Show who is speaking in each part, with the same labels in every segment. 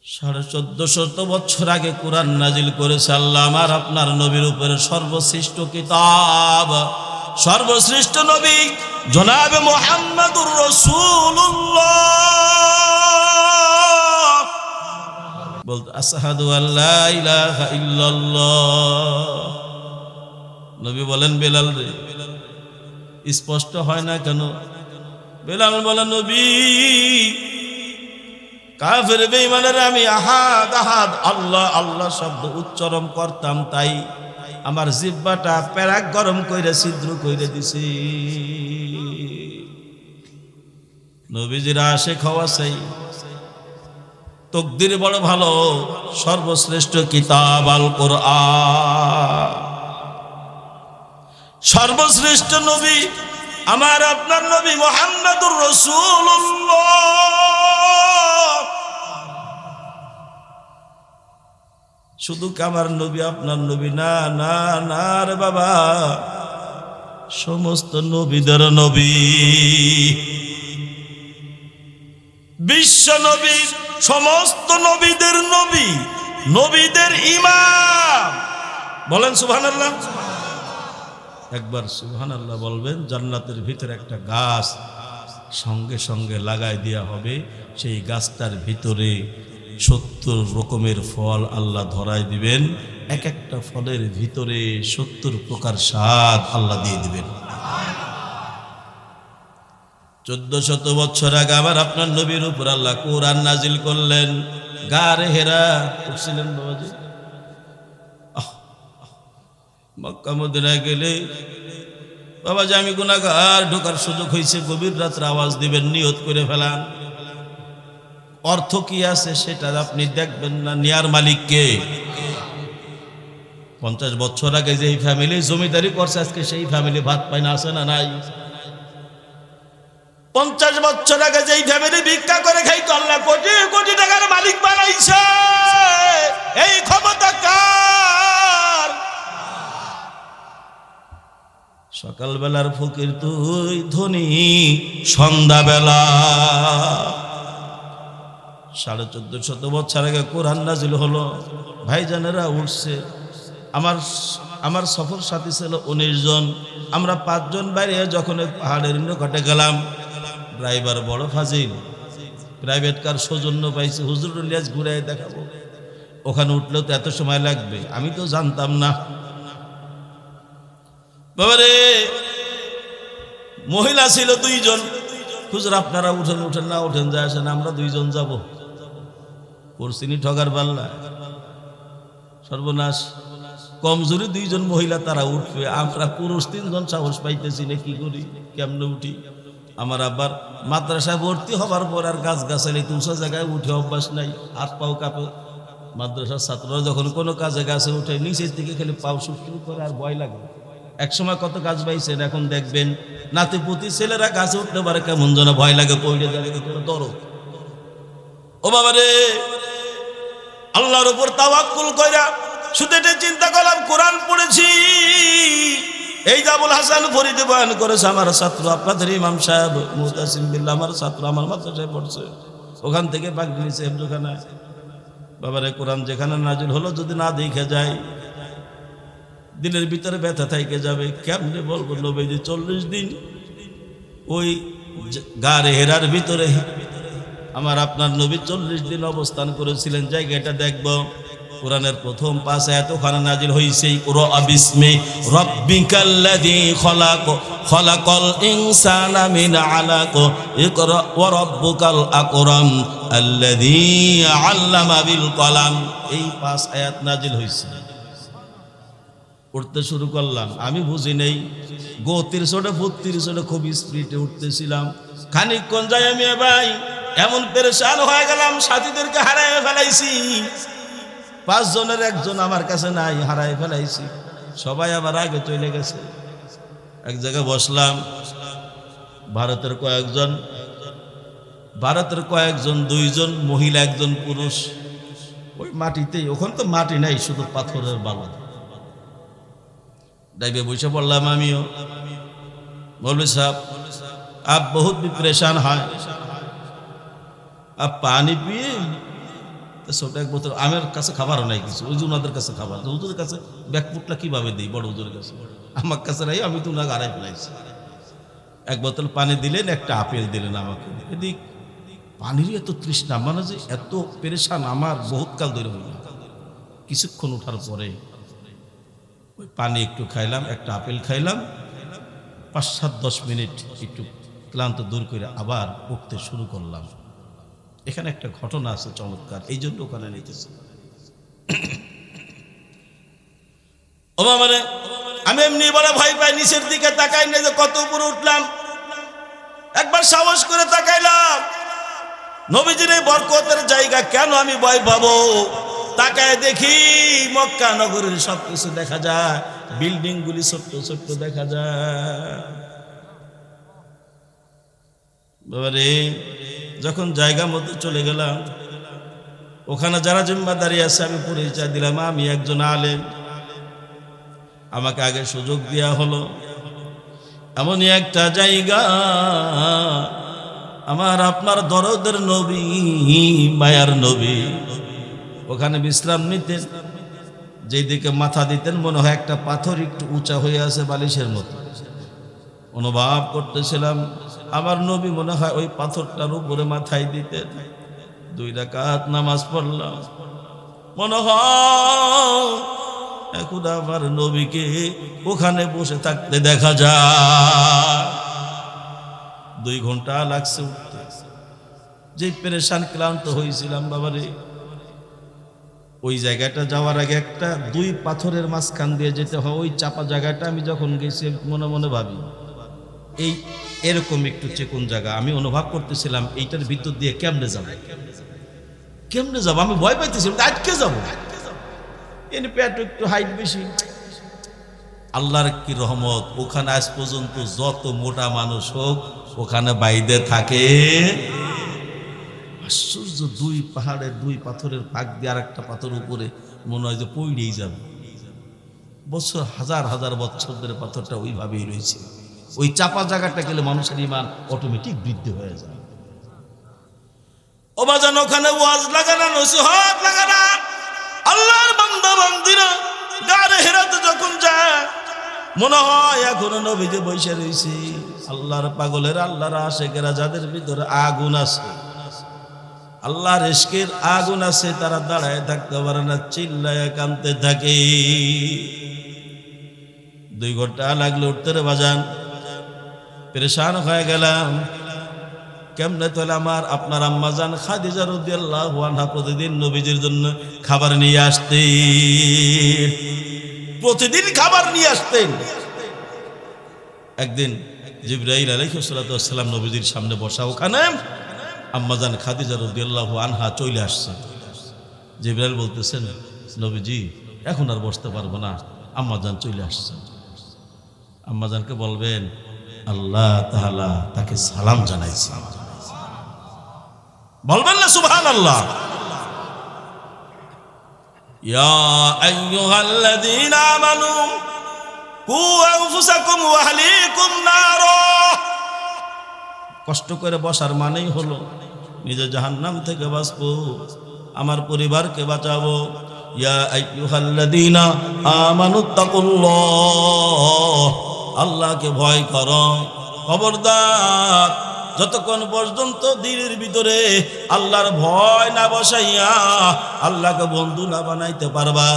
Speaker 1: 1450 বছর আগে কুরআন নাজিল করেছে আল্লাহ আমার আপনার নবীর উপরে সর্বশ্রেষ্ঠ কিতাব, সর্বশ্রেষ্ঠ নবী জনাবে মুহাম্মদুর রাসূলুল্লাহ। বলতে আশহাদু আল্লা ইলাহা ইল্লাল্লাহ। নবী বলেন বেলাল রে, স্পষ্ট হয় না কেন? বেলাল বলেন নবী, কাফের বেঈমানের আমি আহাদ আহাদ আল্লাহ আল্লাহ শব্দ উচ্চারণ করতাম, তাই আমার জিহ্বাটা পেরাক গরম কইরা ছিদ্র কইরা দিছে। নবীজির আশিক হওয়া চাই, তকদির বড় ভালো, সর্বশ্রেষ্ঠ কিতাব আল কোরআন, সর্বশ্রেষ্ঠ নবী আমার আপনার নবী মুহাম্মদুর রাসূলুল্লাহ। শুধু আমার নবী আপনার নবী না, না না রে বাবা, সমস্ত নবীদের নবী, বিশ্ব নবী, সমস্ত নবীদের নবী, নবীদের ইমাম। বলেন সুবহানাল্লাহ। একবার সুবহানাল্লাহ বলবেন, জান্নাতের ভিতরে একটা গাছ সঙ্গে সঙ্গে লাগাই দেওয়া হবে, সেই গাছটার ভিতরে 70 রকমের ফল আল্লাহ ধরাই দিবেন, এক একটা ফলের ভিতরে 70 প্রকার স্বাদ আল্লাহ দিয়ে দিবেন। 1400 বছর আগে আবার আপনার নবীর উপর আল্লাহ কোরআন নাজিল করলেন। গারে হেরা উঠছিলেন বাবাজি, মক্কা মদিনায় গেলে বাবাজি আমি গুনাহগার, ঢোকার সুযোগ হয়েছে, গভীর রাত্রে আওয়াজ দিবেন, নিয়ত করে ফেলান। অর্থ কি আছে সেটা আপনি দেখবেন না, নেয়ার মালিক কে? 50 বছর আগে যেই ফ্যামিলি জমিদারি করছে আজকে সেই ফ্যামিলি ভাত পায় না, আছে না নাই? 50 বছর আগে যেই ফ্যামিলি ভিক্ষা করে খাইতো আল্লাহ কোটি কোটি টাকার মালিক বানাইছে। এই ক্ষমতা কার? সকালবেলার ফকির তুই, ধনী সন্ধ্যাবেলা। 1450 বছর আগে কোরআন নাজিল হলো। ভাইজানেরা উঠছে, আমার সফর সাথী ছিল 19 জন। আমরা 5 জন বাইরে যখন পাহাড়ের নিকটে গেলাম, ড্রাইভার বড় ফাজিল, প্রাইভেট কার সৌজন্য পাইছে, হুজুর লিয়াজ ঘুরাই দেখাবো, ওখানে উঠলেও তো এত সময় লাগবে, আমি তো জানতাম না। বাবারে মহিলা ছিল 2 জন, হুজুর আপনারা উঠেন, উঠেন না উঠেন, যায় আসেন, আমরা 2 জন যাব। পড়ছিনি ঠগার পাল্লা, সর্বনাশ। কমজোরি 2 জন মহিলা, তারা উঠবে, আমরা পুরুষ 3 জন সাহস পাইতেছি না, কি করি, কেমনে উঠি? আমার আবার মাদ্রাসায় ভর্তি হবার পর আর গাছ গাছালি তুলসা জায়গায় উঠে অভ্যাস নাই, হাত পাও কাঁপে। মাদ্রাসার ছাত্ররা যখন কোনো কাজে গাছে উঠে, নিচের দিকে খালি পাও শুরু করে আর ভয় লাগে। একসময় কত গাছ পাইছেন, এখন দেখবেন নাতিপুতি ছেলেরা গাছে উঠতে পারে, কেমন যেন ভয় লাগে, পড়ে যাবে দরদ। ও বাবা রে, আল্লাহর উপর তাওয়াক্কুল কইরা শুধু এটা চিন্তা করলাম, কোরআন পড়েছি। এই যে আবুল হাসান ফরিদে বয়ান করেছে, আমার ছাত্র, আপনাদের ইমাম সাহেব মুতাসিম বিল্লাহ আমার ছাত্র, আমার মাদ্রাসায় পড়ছে, ওখান থেকে বাগদি নিছে হেফজখানায়। বাবারে কোরআন যেখানে নাজিল হলো যদি না দেখে যায়, দিনের ভিতরে ব্যথা থাইকে যাবে। কেমনে বলবো, নবীজি 40 দিন ওই গারে হেরার ভিতরে আমার আপনার নবী 40 দিন অবস্থান করেছিলেন। জায়গাটা দেখবো, কোরআনের প্রথম 5 আয়াত ওখানে নাজিল হইছে, ইকরা বিসমি রাব্বিকাল্লাযী খলাক, খলাকাল ইনসানা মিন আলাক, ইকরা ওয়া রাব্বুকাল আকরাম আল্লাযী আল্লামা বিল কলাম। এই 5 আয়াত নাজিল হইছে। উঠতে শুরু করলাম, আমি বুঝি নেই, গতির চোটে 32 চোটে খুব স্পিডে উঠতেছিলাম। খানিকক্ষণ যাই আমি ভাই এমন পেরেশান হয়ে গেলাম, সাথীদেরকে হারায় ফেলাইছি। 5 জনের 1 জন আমার কাছে নাই, হারায় ফেলাইছি। সবাই আবার আগে চলে গেছে। এক জায়গায় বসলাম, ভারতের কয়েকজন 2 জন মহিলা, 1 জন পুরুষ, ওই মাটিতেই, ওখানে তো মাটি নাই, শুধু পাথরের বালু। ডাইবে বসে পড়লাম আমিও। मौलवी साहब आप बहुत भी परेशान हैं, आप पानी पिए, ছোট এক বোতল, আমার কাছে খাবারও নাই কিছু, ওই যে ওনাদের কাছে খাবার, হুজুরের কাছে ব্যাগপুটটা কীভাবে দিই বড় হুজুরের কাছে, আমার কাছে নাই, আমি তো ওনাকে আড়াই ফেলাইছি। এক বোতল পানি দিলেন, একটা আপেল দিলেন আমাকে। এদিক পানির এত তৃষ্ণা, মানে যে এত পেরেশান আমার বহুত কাল ধরে হইল। কিছুক্ষণ ওঠার পরে ওই পানি একটু খাইলাম, একটা আপেল খাইলাম, 5-7-10 মিনিট একটু ক্লান্ত দূর করে আবার উঠতে শুরু করলাম। এখানে একটা ঘটনা আছে চমৎকার, এই জন্য ওখানে নিতেছি। মানে আমি এমনি বলে ভয় পাই, নিচের দিকে তাকাই না যে কত উপরে উঠলাম। একবার সাহস করে তাকাইলাম, নবীজির এই বরকতের জায়গা, কেন আমি ভয় পাবো? তাকায় দেখি মক্কা নগরের সবকিছু দেখা যায়, বিল্ডিং গুলি ছোট্ট ছোট্ট দেখা যায়। বাবারে যখন জায়গা মতো চলে গেলাম, ওখানে যারা জিম্মাদারি আছে আমি পরিচয় দিলাম, আমি একজন আলেম, আমাকে আগে সুযোগ দেওয়া হলো। এমনই একটা জায়গা, আমার আপনার দরদের নবী, মায়ার নবী ওখানে বিশ্রাম নিতেন। যেই দিকে মাথা দিতেন মনে হয় একটা পাথর একটু উঁচা হয়ে আছে বালিশের মতো। অনুভব করতেছিলাম আমার নবী মনে হয় ওই পাথরটার উপরে মাথায় দিতেন। 2 রাকাত নামাজ পড়লাম, মনে হয় এখন আমার নবীকে ওখানে বসে থাকতে দেখা যায়। 2 ঘন্টা লাগছে উঠতে। যে পেরেশান ক্লান্ত হয়েছিলাম বাবারে, ওই জায়গাটা যাওয়ার আগে একটা 2 পাথরের মাঝখান দিয়ে যেতে হয়। ওই চাপা জায়গাটা আমি যখন গেছি মনে মনে ভাবি এই এরকম একটু চিকন জায়গা, আমি অনুভব করতেছিলাম এইটার ভিতর দিয়ে কেমনে যাব, কেমনে যাব, আমি ভয় পাইতেছিলাম আটকে যাবো। এনে পেট একটু হাইট বেশি। আল্লাহর কি রহমত, ওখানে আজ পর্যন্ত যত মোটা মানুষ হোক ওখানে বাইদে থাকে। আশ্চর্য, 2 পাহাড়ের 2 পাথরের ফাঁক দিয়ে আর একটা পাথর উপরে মনে হয় যে পড়েই যাবে। বছর হাজার হাজার বছর ধরে পাথরটা ওইভাবেই রয়েছে। ওই চাপা জায়গাটা গেলে মানুষের ঈমান অটোমেটিক বৃদ্ধি হয়ে যায়। ও বাজান, ওখানে ওয়াজ লাগানা, নসিহত লাগানা, আল্লাহর বান্দা বান্দিরা গারে হেরাতে যখন যায় মনে হয় এখনো নবীজি বসে রয়েছে। আল্লাহর পাগলের, আল্লাহর আশেকেরা যাদের ভিতরে আগুন আছে, আল্লাহর ইশকের আগুন আছে, তারা দাঁড়ায় থাকতে পারে না, চিল্লায় কাঁদতে থাকে। 2 ঘন্টা লাগলো উঠতে রে বাজান, পেরেশান হয়ে গেলাম। কেমনে তাহলে আমার আপনার আম্মাজান খাদিজা রাদিয়াল্লাহু আনহা প্রতিদিন নবীজির জন্য খাবার নিয়ে আসতেন, প্রতিদিন খাবার নিয়ে আসতেন। একদিন জিবরাইল আলাইহিস সালাতু ওয়াস সালাম নবীজির সামনে বসা, ওখানে আম্মাজান খাদিজা রাদিয়াল্লাহু আনহা চলে আসছে। জিবরাইল বলতেছেন, নবীজি এখন আর বসতে পারবো না, আম্মাজান চলে আসছে। আম্মাজানকে বলবেন আল্লাহ তাআলা তাকে সালাম জানাইছে, বলবেন না সুবহানাল্লাহ। ইয়া আইয়ুহাল্লাযীনা আমানু কু আনফুসাকুম ওয়া আহলিকুম নারা। কষ্ট করে বসার মানেই হলো নিজে জাহান্নাম থেকে বাঁচবো, আমার পরিবারকে বাঁচাবো। ইয়া আইয়ুহাল্লাযীনা আমানুত্তাকুল্লাহ, আল্লাহকে ভয় করো। খবরদার, যতক্ষণ পর্যন্ত দিনের ভিতরে আল্লাহর ভয় না বসাইয়া আল্লাহকে বন্ধু না বানাইতে পারবা,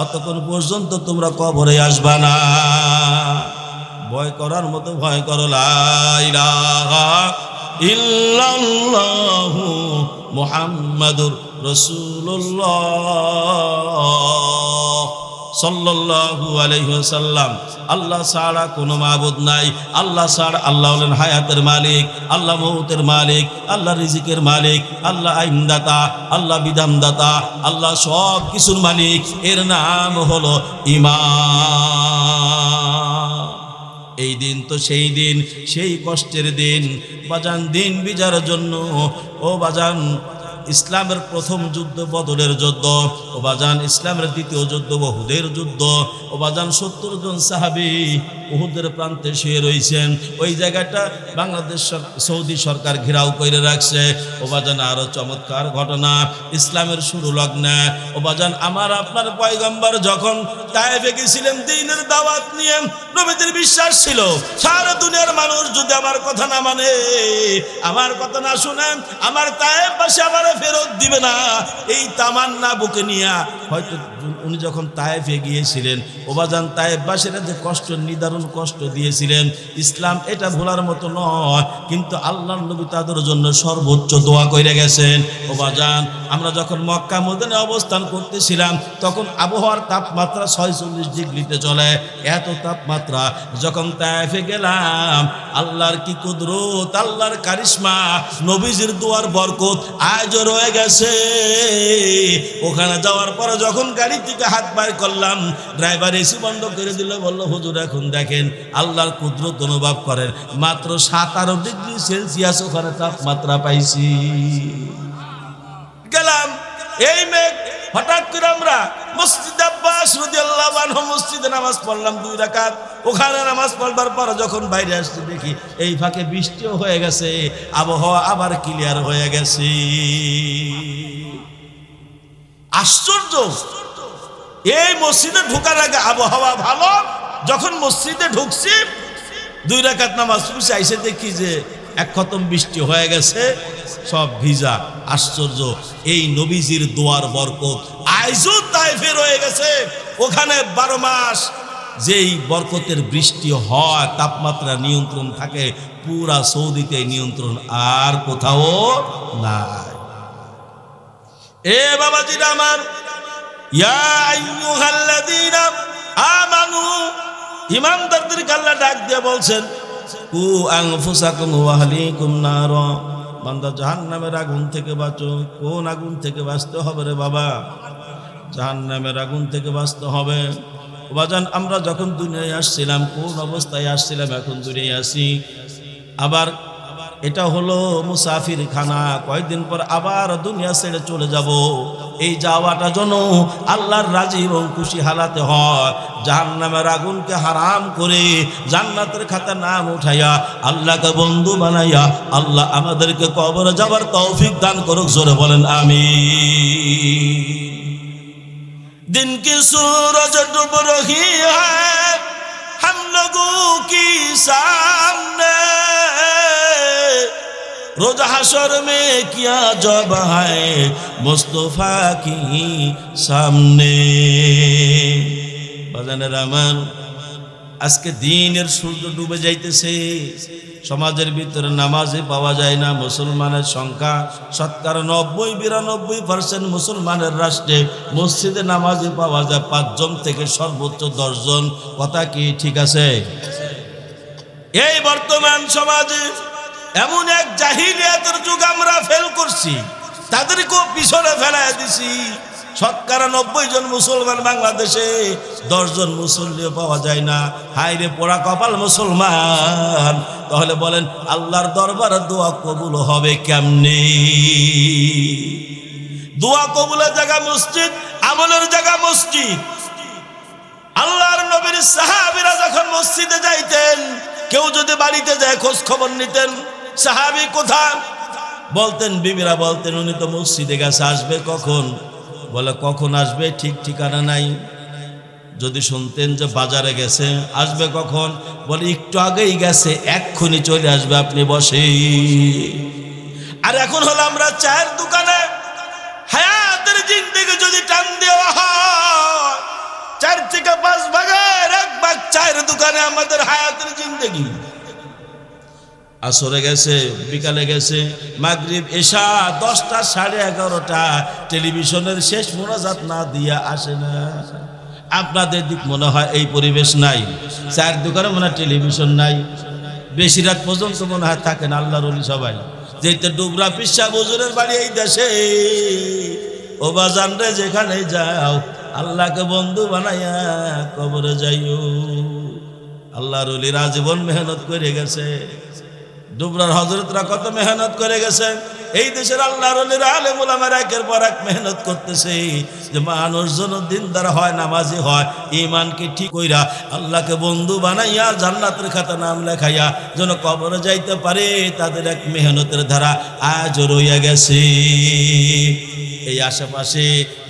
Speaker 1: অতক্ষণ পর্যন্ত তোমরা কবরে আসবা না। ভয় করার মতো ভয় করো, লা ইলাহা ইল্লাল্লাহু মুহাম্মাদুর রাসূলুল্লাহ সাল্লাল্লাহু আলাইহি ওয়াসাল্লাম। আল্লাহ ছাড়া কোনো মাবুদ নাই। আল্লাহ ছাড়া, আল্লাহ হলেন হায়াতের মালিক, আল্লাহ মৌতের মালিক, আল্লাহ রিজিকের মালিক, আল্লাহ আইনদাতা, আল্লাহ বিধানদাতা, আল্লাহ সব কিছুর মালিক। এর নাম হলো ঈমান। এই দিন তো সেই দিন, সেই কষ্টের দিন বাজান, দিন বিজার জন্য। ও বাজান, ইসলামের প্রথম যুদ্ধ বদরের যুদ্ধ, ও বাজান ইসলামের দ্বিতীয় যুদ্ধ উহুদের যুদ্ধ। ও বাজান 70 জন সাহাবী উহুদের প্রান্তে শুয়ে রয়েছেন। ওই জায়গাটা বাংলাদেশ সৌদি সরকার ঘেরাও করে রাখছে। ও বাজান আরো চমৎকার ঘটনা, ইসলামের শুরু লগ্নে ও বাজান আমার আপনার পয়গম্বর যখন তায়েফে গেছিলেন দ্বীনের দাওয়াত নিয়ে, নবীদের বিশ্বাস ছিল সারা দুনিয়ার মানুষ যদি আমার কথা না মানে, আমার কথা না শুনেন, আমার তায়েফ বাসী আমার ফেরত দিবে না, এই তামান্না বুকে নিয়ে হয়তো উনি যখন তায়েফে গিয়েছিলেন, ওবাজান তায়েফবাসীরা যে কষ্ট, নিদারুণ কষ্ট দিয়েছিলেন, ইসলাম এটা ভোলার মতো নয়। কিন্তু আল্লাহর নবী তাদের জন্য সর্বোচ্চ দোয়া করে গেছেন। ওবাজান আমরা যখন মক্কা মদিনায় অবস্থান করতেছিলাম, তখন আবহাওয়ার তাপমাত্রা 46 ডিগ্রিতে চলে, এত তাপমাত্রা। যখন তায়েফে গেলাম, আল্লাহর কি কুদরত, আল্লাহর কারিশমা, নবীজির দোয়ার বরকত আজও রয়ে গেছে। ওখানে যাওয়ার পরে যখন গাড়ি থেকে হাত বাইর করলাম, ড্রাইভার এসি বন্ধ করে দিল, বলল হুজুর এখন দেখেন আল্লাহর কুদরত অনুভব করেন, মাত্র 17 ডিগ্রি সেলসিয়াস ওখানে তাপমাত্রা পাইছি। গেলাম এই মেঘ, হঠাৎ করে আমরা মসজিদ আব্বাস রাদিয়াল্লাহু আনহু মসজিদে নামাজ পড়লাম 2 রাকাত। ওখানে নামাজ পড়বার পর যখন বাইরে আসছি, দেখি এই ফাঁকে বৃষ্টিও হয়ে গেছে, আবহাওয়া আবার ক্লিয়ার হয়ে গেছে। আশ্চর্য, এই মসজিদে ঢোকার আগে আবহাওয়া ভালো, যখন মসজিদে ঢুকছি 2 রাকাত নামাজ পড়ছি, আইসে দেখি যে এক খতম বৃষ্টি হয়ে গেছে, সব ভিজা। আশ্চর্য, এই নবীজির দোয়ার বরকত আইজও তায়েফে রয়ে গেছে। ওখানে 12 মাস যেই বরকতের বৃষ্টি হয়, তাপমাত্রা নিয়ন্ত্রণ থাকে, পুরা সৌদিতে নিয়ন্ত্রণ আর কোথাও নাই। এ বাবাজিরা আমার, ইয়া আইয়ুহাল্লাযীনা আমানু, ঈমানদারদেরকে আল্লাহ ডাক দিয়ে বলছেন, কু আনফুসাকুম ওয়া আহলিকুম নারা, বান্দা জাহান্নামের আগুন থেকে বাঁচো। কোন আগুন থেকে বাঁচতে হবে রে বাবা? জাহান্নামের আগুন থেকে বাঁচতে হবে। বাজান আমরা যখন দুনিয়ায় আসছিলাম, কোন অবস্থায় আসছিলাম, এখন দুনিয়ায় আসি। আবার এটা হলো মুসাফির খানা, কয়েকদিন পর আবার দুনিয়া ছেড়ে চলে যাব। এই যাওয়াটা যেন আল্লাহর রাজি এবং খুশি হালাতে হয়। জাহান্নামের আগুনকে হারাম করে জান্নাতের খাতা নাম উঠাইয়া আল্লাহকে বন্ধু বানাইয়া আল্লাহ আমাদেরকে কবরে যাবার তৌফিক দান করুক। জোরে বলেন আমিন। दिन की सूरज डूब रही है हम लोगों की सामने, रोज हशर में किया जब है मुस्तफा की सामने। বাজানের আমার, আজকে দিনের সূর্য ডুবে যাইতেছে, সমাজের ভিতরে নামাজে পাওয়া যায় না। মুসলমানের সংখ্যা শতকরা 90-92% মুসলমানের রাষ্ট্রে মসজিদে নামাজে পাওয়া যায় 5 জন থেকে সর্বোচ্চ 10 জন। কথা কি ঠিক আছে? এই বর্তমান সমাজে এমন এক জাহিলিয়াতের যুগ আমরা ফেল করছি, তাদেরকেও পিছনে ফেলায় দিছি। শতকরা 90 জন মুসলমান বাংলাদেশে, 10 জন মুসল্লিও পাওয়া যায় না। হায়রে পোড়া কপাল মুসলমান। তাহলে বলেন আল্লাহর দরবারে দোয়া কবুল হবে কেমনে? দোয়া কবুলের জায়গা মসজিদ, আমলের জায়গা মসজিদ। আল্লাহর নবীর সাহাবীরা যখন মসজিদে যাইতেন, কেউ যদি বাড়িতে যায় খোঁজ খবর নিতেন, সাহাবী কোথায় বলতেন, বিবিরা বলতেন উনি তো মসজিদে গেছে, আসবে কখন? বলে কখন আসবে ঠিক ঠিকানা নাই। যদি শুনতেন যে বাজারে গেছে, আসবে কখন? বলে একটু আগেই গেছে, এক্ষুনি চলে আসবে, আপনি বসে। আর এখন হলো আমরা চায়ের দোকানে, হায়াতের জিন্দেগি যদি টান দেওয়া হয়, 4 থেকে 5 ভাগের 1 ভাগ চায়ের দোকানে আমাদের হায়াতের জিন্দেগি। আসরে গেছে, বিকালে গেছে, মাগরিব, এশা, 10টা, 11:30টা, টেলিভিশনের শেষ মোনাজাত না দিয়া আসে না। আপনাদের দিক মনে হয় এই পরিবেশ নাই, চায়ের দোকানে মনে হয় টেলিভিশন নাই, বেশি রাত পর্যন্ত মনে হয় থাকেন আল্লাহর ওলি সবাই। যেতে ডুবরা পিসা হুজুরের বাড়ি এই দেশে, ও বাজান রে যেখানে যাও আল্লাহকে বন্ধু বানাইয়া কবরে যাইও। আল্লাহর ওলিরা জীবন মেহনত করে গেছে, ডুবরার হযরতরা কত মেহনত করে গেছে। এই দেশের আল্লাহর ওলির আলেম ওলামারা একের পর এক মেহনত করতেছে যে মানুষ যেন দিনদার হয়, নামাজি হয়, ঈমানকে ঠিক কইরা আল্লাহকে বন্ধু বানাইয়া জান্নাতের খাতা নাম লেখাইয়া যেন কবরে যাইতে পারে। তাদের এক মেহনতের ধারা আজও রইয়া গেছে। এই আশেপাশে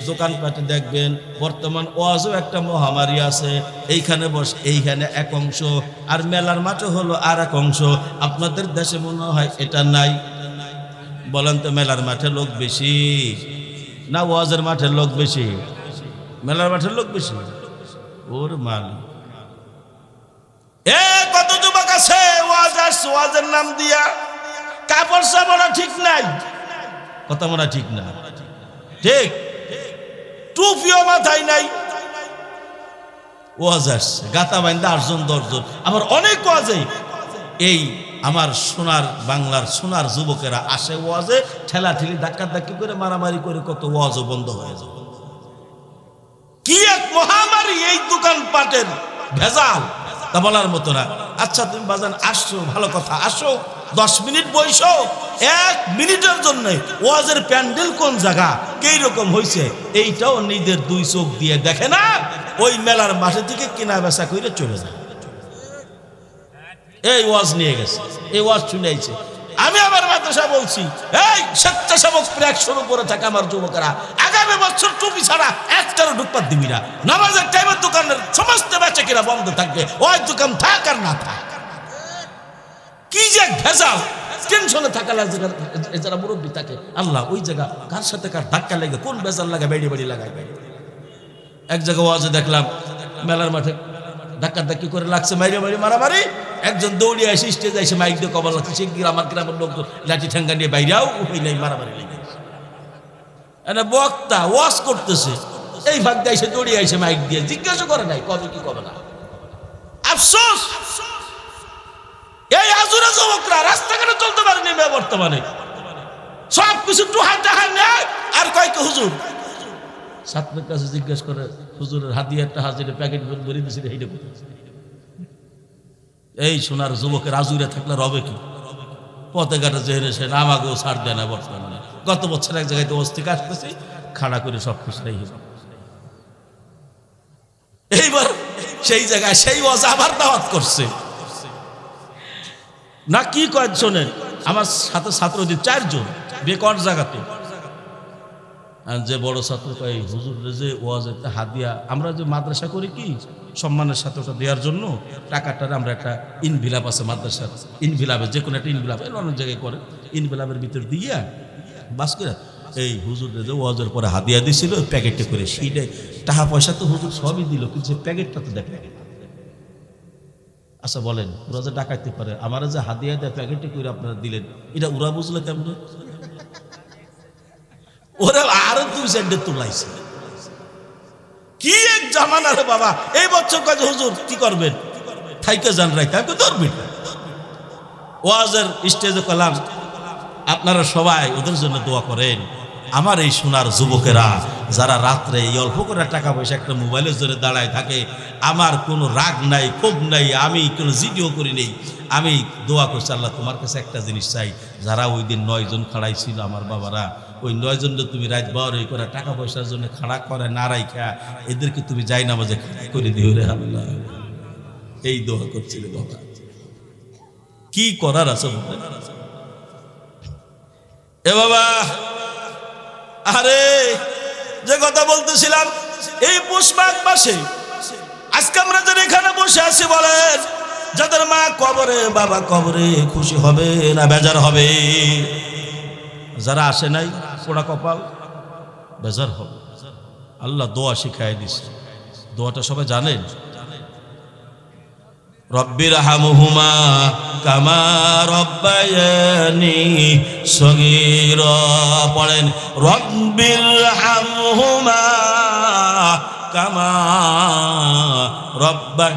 Speaker 1: দোকানপাটে দেখবেন বর্তমান ওয়াজও একটা মহামারী আছে। এইখানে এক অংশ, আর মেলার মাঠে হলো আর এক অংশ। আপনাদের দেশে মনে হয় এটা নাই? বলেন তো, মেলার মাঠে লোক বেশি না ওয়াজের মাঠের লোক বেশি? মেলার মাঠের লোক বেশি। ওর মালিক কত যুবক আছে ওয়াজের নাম দিয়া কাপড় সাপড়া ঠিক নাই, কথা মনে ঠিক না, ঠিক টুপিও মাথায় নাই, ওয়াজ আসছে গাতা বাইন্দা 8 জন 10 জন। আবার অনেক ওয়াজে এই আমার সোনার বাংলার সোনার যুবকেরা আসে ওয়াজে ঠেলাঠেলি ধাক্কাধাক্কি করে মারামারি করে কত ওয়াজও বন্ধ হয়ে যায়। কি এক মহামারী এই দোকানপাটের ভেজাল, তা বলার মতো না। আচ্ছা তুমি বাজান আসছো, ভালো কথা, আসো 10 মিনিট বইসো, 1 মিনিটের জন্য ওয়াজের প্যান্ডেল কোন জায়গা কেই রকম হয়েছে এইটাও নিজের 2 চোখ দিয়ে দেখে না, ওই মেলার মাঠে থেকে কেনা বেচা করে চলে যায়। এই ওয়াজ নিয়ে গেছে, এই ওয়াজ শুনে আইছে। আমি আমার মাদ্রাসা বলছি, এই স্বেচ্ছাসেবক প্রেক্ষর উপরে থাকে আমার যুবকেরা, আগামী বছর টুপি ছাড়া একটারও ঢুকপাত দিবি না। নামাজের টাইমের দোকানের সমস্ত বেচা কিনা বন্ধ থাকবে, ওই দোকান থাক আর না থাক। কি যে ভেজাল, টেনশনে থাকা লাগে যারা মুরব্বী থাকে। আল্লাহ ওই জায়গা কার সাথে কার ধাক্কা লেগে কোন ভেজাল লাগে বেড়ি বেড়ি লাগাই। এক জায়গা ওয়াজে দেখলাম মেলার মাঠে ধাক্কাধাক্কি করে লাগছে, মারামারি। একজন দৌড়িয়ে এসে স্টেজে এসে মাইক দিয়ে কবর লাগছে, সে আমার গ্রামের লোক লাঠি ঠেঙ্গা নিয়ে বাইরেও উঠে নেই, মারামারি লেগে বক্তা ওয়াজ করতেছে, এই ভাগ দিয়ে এসে দৌড়িয়ে এসে মাইক দিয়ে জিজ্ঞাসা করে নাই কবে কি কবে না। আফসোস এই আজুরা যুবকরা রাস্তাঘাটে চলতে পারেনি। বর্তমানে সব কিছু টুহাই টাহাই নেয় আর কয় কি হুজুর ছাত্রের কাছে জিজ্ঞেস করে, হুজুরের হাদিয়াটা হাজিরে প্যাকেট ভরে দিয়েছিল এইটা কোথায়? এই সোনার যুবকের আজুরে থাকলে রবে কি? পথে ঘাটে যে সে নামাগেও ছাড় দেয় না বর্তমানে। গত বছর এক জায়গায় অস্তিকা আসতেছি, খাড়া করে সব কিছু নেই। এইবার সেই জায়গায় সেই ওয়াজ আবার দাওয়াত করছে না, কি কয় শোনেন, আমার সাথে ছাত্র 4 জন বেকর জায়গাতে। যে বড় ছাত্র কয়, হুজুর যে ওয়াজের হাদিয়া আমরা যে মাদ্রাসা করি কি সম্মানের সাথে ওটা দেওয়ার জন্য টাকাটার আমরা একটা ইনভিলাপ আছে মাদ্রাসার, ইনভিলাপে যে কোনো একটা ইনভিলাপ অনেক জায়গায় করে, ইনভিলাপের ভিতর দিয়া বাস করে এই হুজুর যে ওয়াজের পরে হাদিয়া দিয়েছিল প্যাকেটে করে, সেইটাই টাকা পয়সা তো হুজুর সবই দিল, কিন্তু প্যাকেটটা তো দেখে। আচ্ছা বলেন, ওরা যে ডাকাইতে পারে, আমার যে হাদিয়া দেয় প্যাকেটে করে আপনারা দিলেন, এটা ওরা বুঝলে কেমন? ওরা আরো 2 সেন্টে তুলাইছে। কি এক জামানা রে বাবা। এই বছর কাজ হুজুর কি করবেন, থাইকে যান রাইতে, আমি ধরবেন ওয়াজের স্টেজে কলাম আপনারা সবাই ওদের জন্য দোয়া করেন। আমার এই সোনার যুবকেরা যারা রাত্রে এই অল্প করে টাকা পয়সা একটা মোবাইলের জন্য দাঁড়ায় থাকে, আমার কোনো রাগ নাই, ক্ষোভ নাই, আমি কোনো জিডিও করি নেই। আমি দোয়া করছি, আল্লাহ তোমার কাছে একটা জিনিস চাই, যারা ওই দিন 9 জন খাড়াই ছিল আমার বাবারা, ওই 9 জনকে তুমি রাত বারোই করে টাকা পয়সার জন্য খাড়া করে না রাইখা এদেরকে তুমি যাই না বাজে করে দিও রে আল্লাহ। এই দোয়া করছিল বাবা, কি করার আছে এ বাবা। আরে যে কথা বলতেছিলাম, এই পৌষ মাঘ মাসে আজকে আমরা যারা এখানে বসে আছি, বলেন যাদের মা কবরে বাবা কবরে খুশি হবে না বেজার হবে? যারা আসে নাই পোড়া কপাল বেজার হবে। আল্লাহ দোয়া শিখাই দিছে, দোয়াটা সবাই জানেন, রব্বির হামহুমা কামা রব্বায়ানি সগীরা। পড়েন রব্বির হামহুমা কামা রব্বা।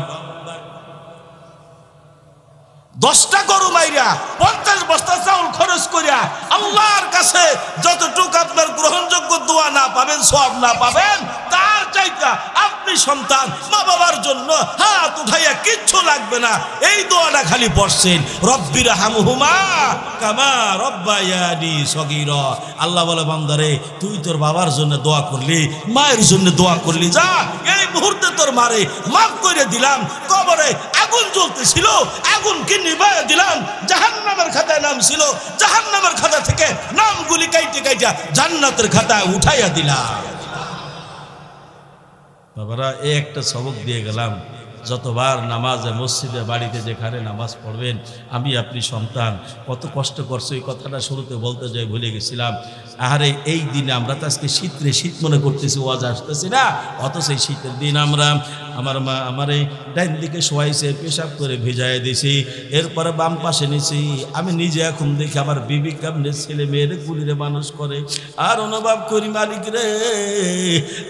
Speaker 1: 10টা গরু মাইরা 50 বস্তা চাউল খরচ করিয়া আল্লাহর কাছে যতটুকু আপনার গ্রহণযোগ্য দোয়া না পাবেন, সওয়াব না পাবেন, তার চাইতে আপনি আপনি সন্তান মা বাবার জন্য হাত উঠাইয়া কিচ্ছু লাগবে না, এই দোয়াটা খালি পড়ছেন, রব্বির হামহুমা কামা রব্বায়ানি সগীরা। আল্লাহ বলে বান্দারে তুই তোর বাবার জন্য দোয়া করলি, মায়ের জন্য দোয়া করলি, যা এই মুহূর্তে তোর মারে মাফ করে দিলাম। কবরে আগুন জ্বলতেছিল, আগুনকে নিভাইয়া দিলাম। জাহান্নামের খাতায় নাম ছিল, জাহান্নামের খাতা থেকে নামগুলি কাইটে কাইটা জান্নাতের খাতায় উঠাইয়া দিলাম। বাবারা এই একটা সবক দিয়ে গেলাম, যতবার নামাজে মসজিদে বাড়িতে যেখানে নামাজ পড়বেন, আমি আপনি সন্তান কত কষ্ট করছো, এই কথাটা শুরুতে বলতে যাই ভুলে গেছিলাম। আরে এই দিনে আমরা তো আজকে শীত মনে করতেছি, ওয়াজ আসতেছি না, অথচ এই শীতের দিন আমরা আমার মা আমারে ডাইন দিকে শোয়াইছে, পেশাব করে ভিজাই দিয়েছি, এরপরে বাম পাশে নিছি। আমি নিজে এখন দেখি আমার বিবি কেমনে ছেলে মেয়েরে কুলিরে মানুষ করে, আর অনুভব করি মালিক রে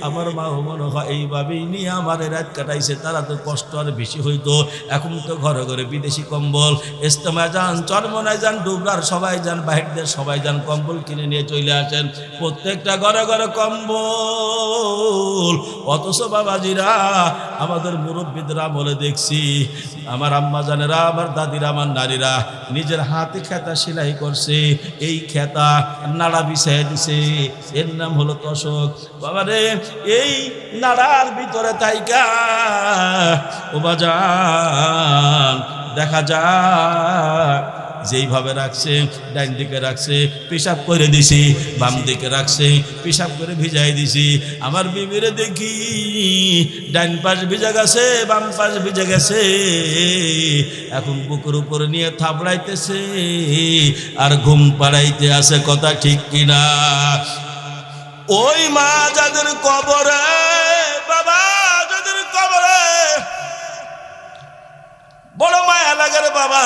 Speaker 1: আমার মাও মনে হয় এইভাবেই নিয়ে আমার রাত কাটাইছে, তারা তো কষ্ট আর বেশি হইতো। এখন তো ঘরে ঘরে বিদেশি কম্বল, ইস্তেমায় যান, চরমনায় যান, ডুবরার সবাই যান, বাহিরদের সবাই যান, কম্বল কিনে নিয়ে চলে আসেন, প্রত্যেকটা ঘরে ঘরে কম্বল। অথচ বাবাজিরা আমাদের মুরব্বীরা বলে দেখছি, আমার আম্মা জানেরা, আমার দাদিরা, আমার নারীরা নিজের হাতে খেতা সেলাই করছে, এই খেতা নাড়া বিছাই দিছে, এর নাম হলো তোশক। বাবারে এই নাড়ার ভিতরে তাইকা ও বাজান দেখা যায় যেইভাবে রাখছে, ডাইন দিকে রাখছে পেশাব করে দিছি, বাম দিকে রাখছে পেশাব করে ভিজাই দিছি। আমার বিবিরে দেখি ডাইন পাশ ভিজা গেছে, বাম পাশ ভিজে গেছে, এখন বুকের উপরে নিয়ে থাবড়াইতেছে আর ঘুম পাড়াইতে আছে, কথা ঠিক কিনা? ওই মা যাদের কবরে, বাবা যাদের কবরে বড় মায়া লাগার বাবা,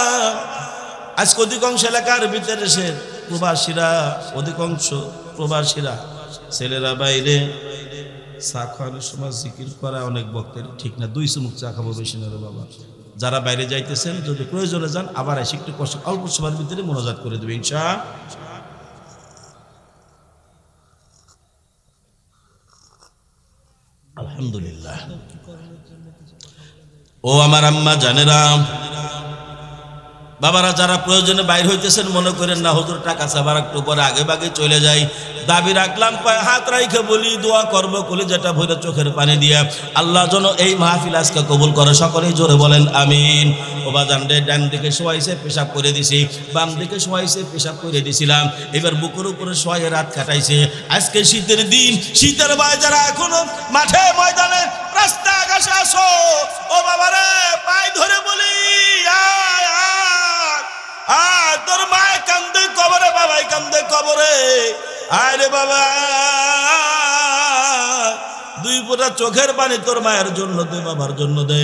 Speaker 1: আজকে অধিকাংশ এলাকার ভিতরে সে প্রবাসীরা, অধিকাংশ প্রবাসীরা ছেলেরা বাইরে চা খাওয়ানোর সময় জিকির করা অনেক বক্তের ঠিক না, 2 চুমুক চা খাবো বেশি না রে বাবা। যারা বাইরে যাইতেছেন যদি প্রয়োজনে যান, আবার এসে একটু কষ্ট অল্প সময়ের ভিতরে মোনাজাত করে দেবে ইনশাআল্লাহ। আলহামদুলিল্লাহ। ও আমার আম্মা জানেরা, বাবারা যারা প্রয়োজনে বাইর হইতেছেন মনে করেন না হুজুর টাকা চাবার একটু পরে আগে বাগে চলে যাই, দাবি রাখলাম পায়ে হাত রাইখে বলি দোয়া করবো কলি যেটা ভরে চোখের পানি দিয়া আল্লাহ যেন এই মাহফিল আজকে কবুল করে, সকলেই জোরে বলেন আমিন। ও বাজান রে ডান দিকে শোয়াইছে পেশাব করে দিছি, বাম দিকে শোয়াইছে পেশাব করে দিছিলাম, এবার বুকের উপরে শোয়াইয়ে রাত কাটাইছে। আজকে শীতের দিন, শীতের বাই যারা এখনো মাঠে ময়দানে রাস্তা ঘাসে আসো, ও বাবারে পায়ে ধরে বলি আয় তোর মায় কান্দে কবরে, বাবাই কান্দে কবরে, আয় রে বাবা 2 ফোঁটা চোখের পানি তোর মায়ের জন্য দে, বাবার জন্য দে।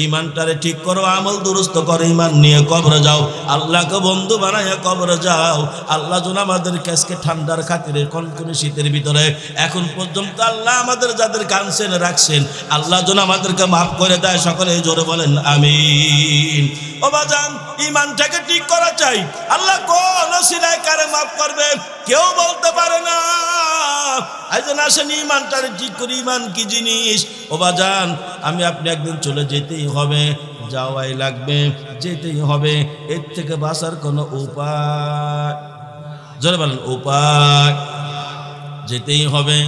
Speaker 1: ইমানটারে ঠিক করো, আমল দুরুস্ত করো, ইমান নিয়ে কবরে যাও, আল্লাহকে বন্ধু বানাইয়া কবরে যাও। আল্লাহ যেন আমাদের আজকে ঠান্ডার খাতিরে কনকনে শীতের ভিতরে এখন পর্যন্ত আল্লাহ আমাদের যাদের কানছেন রাখছেন, আল্লাহ যেন আমাদেরকে মাফ করে দেয়, সকলে জোরে বলেন আমিন। ও বাজান ইমানটাকে ঠিক করা চাই, আল্লাহ কোন সিলায় কারে মাফ করবে কেউ বলতে পারে না। আইজন আসেন ইমানটারে ঠিক করি, ইমান কি জিনিস? ও বাজান আমি আপনি একদিন চলে যেতেই হবে, যাওয়াই লাগবে, যেতেই হবে, এর থেকে বাঁচার কোনো উপায়, জোরে বলেন উপায়, যেতেই হবে।